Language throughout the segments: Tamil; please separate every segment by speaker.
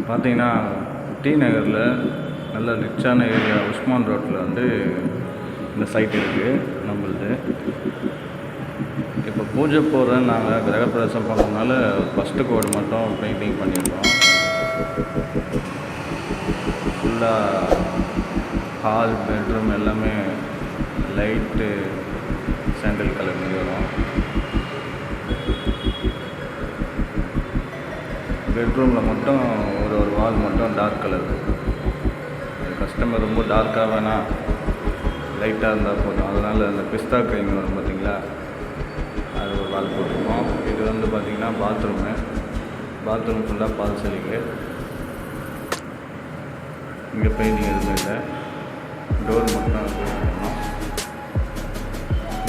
Speaker 1: பார்த்தீங்கன்னா டி நகரில் நல்ல ரிச்சான ஏரியா உஸ்மான் ரோட்டில் வந்து இந்த சைட் இருக்குது நம்மளது. இப்போ பூஜை போடுறேன்னு நாங்கள் கிரகப்பிரவேசம் பண்ணுறதுனால ஃபஸ்ட்டு கோடு மட்டும் பெயிண்டிங் பண்ணியிருக்கோம். ஃபுல்லாக ஹால் பெட்ரூம் எல்லாமே லைட்டு சாண்டல் கலர் மாதிரி வரும். பெட்ரூமில் மட்டும் ஒரு வால் மட்டும் டார்க் கலர். கஸ்டமர் ரொம்ப டார்க்காக வேணாம், லைட்டாக இருந்தால் போதும், அதனால் அந்த பிஸ்தா க்ரீம் வரும் பார்த்தீங்களா, அது ஒரு வால் போட்டிருக்கோம். இது வந்து பார்த்திங்கன்னா பாத்ரூம் ஃபுல்லாக பால் சீலிங்கு. இங்கே பெயிண்டிங் எதுவுமே இல்லை, டோர் மட்டும் பண்ணணும்.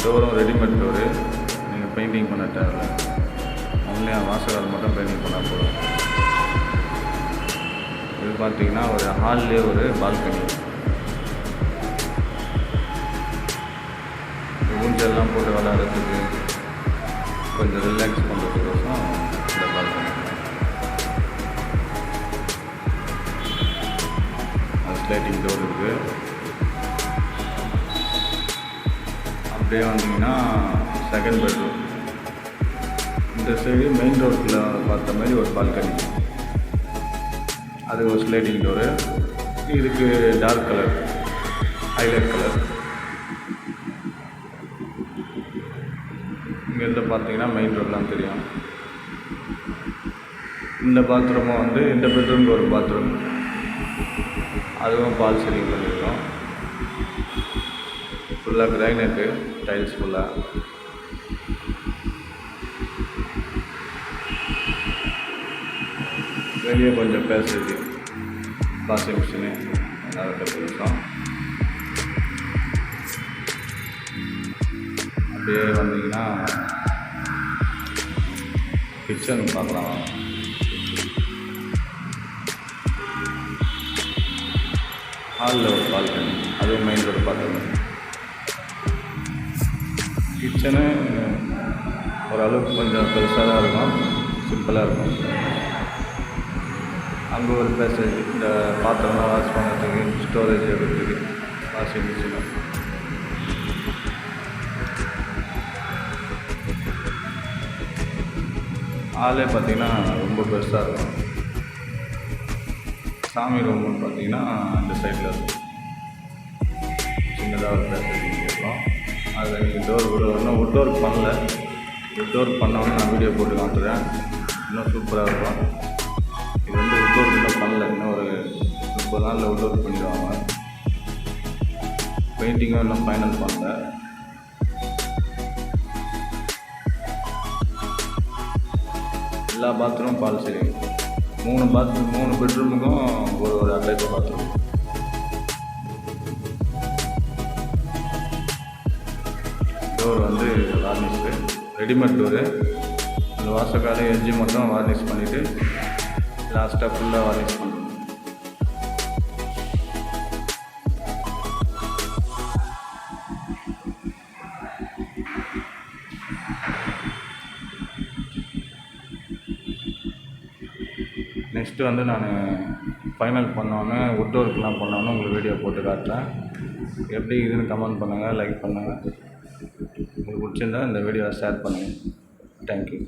Speaker 1: டோரும் ரெடிமேட் டோரு, நீங்கள் பெயிண்டிங் பண்ண தேவையில்லை, ஒன்லி வாசகால் மட்டும் பெயிண்டிங் பண்ணால் போதும். இது பார்த்திங்கன்னா ஒரு ஹால்லேயே ஒரு பால்கனி, ஊஞ்சல்லாம் போட்டு விளையாடுறதுக்கு கொஞ்சம் ரிலாக்ஸ் பண்ணுறதுக்கோசம் இந்த பால்கனி. அது ஸ்லைட்டிங் டோர் இருக்குது. அப்படியே வந்தீங்கன்னா செகண்ட் பெட்ரூம். இந்த சைடு மெயின் ரோட்டில் பார்த்த மாதிரி ஒரு பால்கனி, அது ஒரு ஸ்லைடிங் டோரு. இதுக்கு டார்க் கலர் ஹைலைட் கலர். இங்கேருந்து பார்த்தீங்கன்னா மெயின் ரோட்லாம் தெரியும். இந்த பாத்ரூமும் வந்து இந்த பெட்ரூமுக்கு ஒரு பாத்ரூம், அதுவும் பால் சீலிங் பண்ணியிருக்கோம். ஃபுல்லாக கிரைனைட்டு டைல்ஸ் ஃபுல்லாக. வெளியே கொஞ்சம் பேசேஜ், வாஷிங் மிஷினு அதை கொடுத்தோம். அப்படியே வந்தீங்கன்னா கிச்சன் பார்க்கலாம். ஹாலில் ஒரு பால்கனி, அதுவும் மெயின் ரோடு பார்த்துருந்தோம். கிச்சனு ஓரளவுக்கு கொஞ்சம் பெருசாக தான் இருக்கும், சிம்பிளாக இருக்கும். அங்கே ஒரு பேசேஜ், இந்த பாத்திரம்லாம் வாஷ் பண்ணுறதுக்கு, ஸ்டோரேஜ் எடுக்கிறதுக்கு வாஷிங் மிஷினு. ஹாலே பார்த்திங்கன்னா ரொம்ப பெருசாக இருக்கும். சாமி ரூம்னு பார்த்தீங்கன்னா அந்த சைடில் இருக்கும், சின்னதாக ஒரு பேசேஜ் இருக்கும். அதில் நீங்கள் டோர் கூட இன்னும் உட் ஒர்க் பண்ணல, உட் ஒர்க் பண்ணோன்னு நான் வீடியோ போட்டு காட்டுறேன், இன்னும் சூப்பராக இருக்கும். இது வந்து உட் ஒர்க் இன்னும் பண்ணல, இன்னும் ஒரு 30 நாளில் உட் ஒர்க் பண்ணிடுவாங்க. பெயிண்டிங்கும் இன்னும் ஃபைனல் பண்ணல. எல்லா பாத்ரூமும் பால் சீலிங். 3 பெட்ரூமுக்கும் ஒரு அட்டாச் பாத்ரூம். டோர் வந்து வார்னிஷ்டு, ரெடிமேட் டோரு. அந்த வாசக்கால எட்ஜி மட்டும் வார்னிஷ் பண்ணிவிட்டு லாஸ்ட்டாக ஃபுல்லாக வார்னிஷ் பண்ணுறோம். நெக்ஸ்ட்டு வந்து நான் ஃபைனல் பண்ணோன்னே உட் ஒர்க்லாம் பண்ணோன்னே உங்களுக்கு வீடியோ போட்டு காட்டுறேன். எப்படி இதுன்னு கமெண்ட் பண்ணுங்கள், லைக் பண்ணுங்கள். உங்களுக்கு பிடிச்சிருந்தா இந்த வீடியோவை ஷேர் பண்ணுங்கள். தேங்க்யூ.